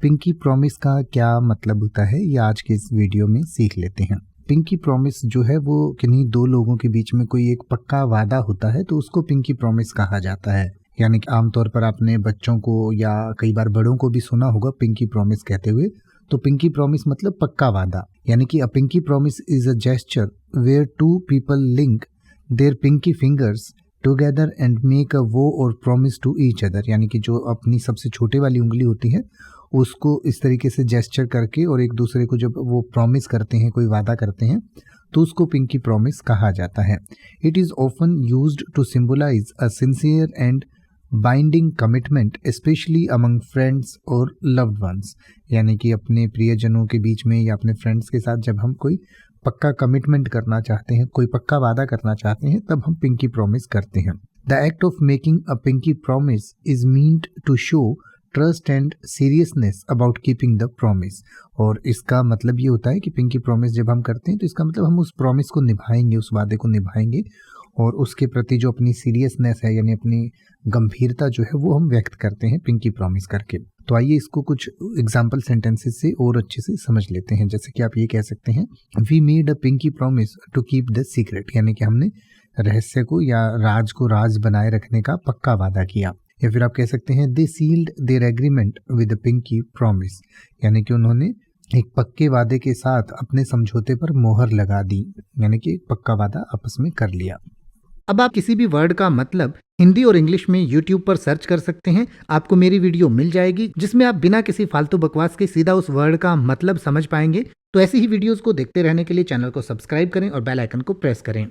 Pinky promise का क्या मतलब होता है ये आज के इस वीडियो में सीख लेते हैं। पिंकी प्रॉमिस जो है वो किन्हीं दो लोगों के बीच में कोई एक पक्का वादा होता है तो उसको पिंकी प्रॉमिस कहा जाता है। यानी कि आमतौर पर आपने बच्चों को या कई बार बड़ों को भी सुना होगा पिंकी प्रॉमिस कहते हुए। तो पिंकी प्रॉमिस मतलब पक्का वादा, यानी कि a pinky promise is a gesture where two people link their pinky fingers together and make a वो और प्रॉमिस टू ईच अदर। यानी कि जो अपनी सबसे छोटे वाली उंगली होती है उसको इस तरीके से जेस्चर करके और एक दूसरे को जब वो प्रॉमिस करते हैं, कोई वादा करते हैं, तो उसको पिंकी प्रॉमिस कहा जाता है। It is often used to symbolize a sincere and binding commitment specially among friends और लव्ड वंस। यानी कि अपने प्रियजनों के बीच में या अपने फ्रेंड्स के साथ जब हम कोई पक्का कमिटमेंट करना चाहते हैं, कोई पक्का वादा करना चाहते हैं, तब हम पिंकी प्रॉमिस करते हैं। The act of making a pinky promise is meant to show trust and seriousness about keeping the promise. और इसका मतलब ये होता है कि पिंकी प्रॉमिस जब हम करते हैं तो इसका मतलब हम उस प्रॉमिस को निभाएंगे, उस वादे को निभाएंगे और उसके प्रति जो अपनी सीरियसनेस है यानी अपनी गंभीरता जो है वो हम व्यक्त करते हैं पिंकी प्रॉमिस करके। तो आइए इसको कुछ एग्जाम्पल सेंटेंसेस से और अच्छे से समझ लेते हैं। जैसे कि आप ये कह सकते हैं, we made a pinky promise to keep the secret. यानी कि हमने रहस्य को या राज को राज बनाए रखने का पक्का वादा किया। या फिर आप कह सकते हैं, they sealed their agreement with pinky promise. यानी कि उन्होंने एक पक्के वादे के साथ अपने समझौते पर मोहर लगा दी, यानी कि एक पक्का वादा आपस में कर लिया। अब आप किसी भी वर्ड का मतलब हिंदी और इंग्लिश में YouTube पर सर्च कर सकते हैं। आपको मेरी वीडियो मिल जाएगी जिसमें आप बिना किसी फालतू बकवास के सीधा उस वर्ड का मतलब समझ पाएंगे। तो ऐसी ही वीडियोस को देखते रहने के लिए चैनल को सब्सक्राइब करें और बेल आइकन को प्रेस करें।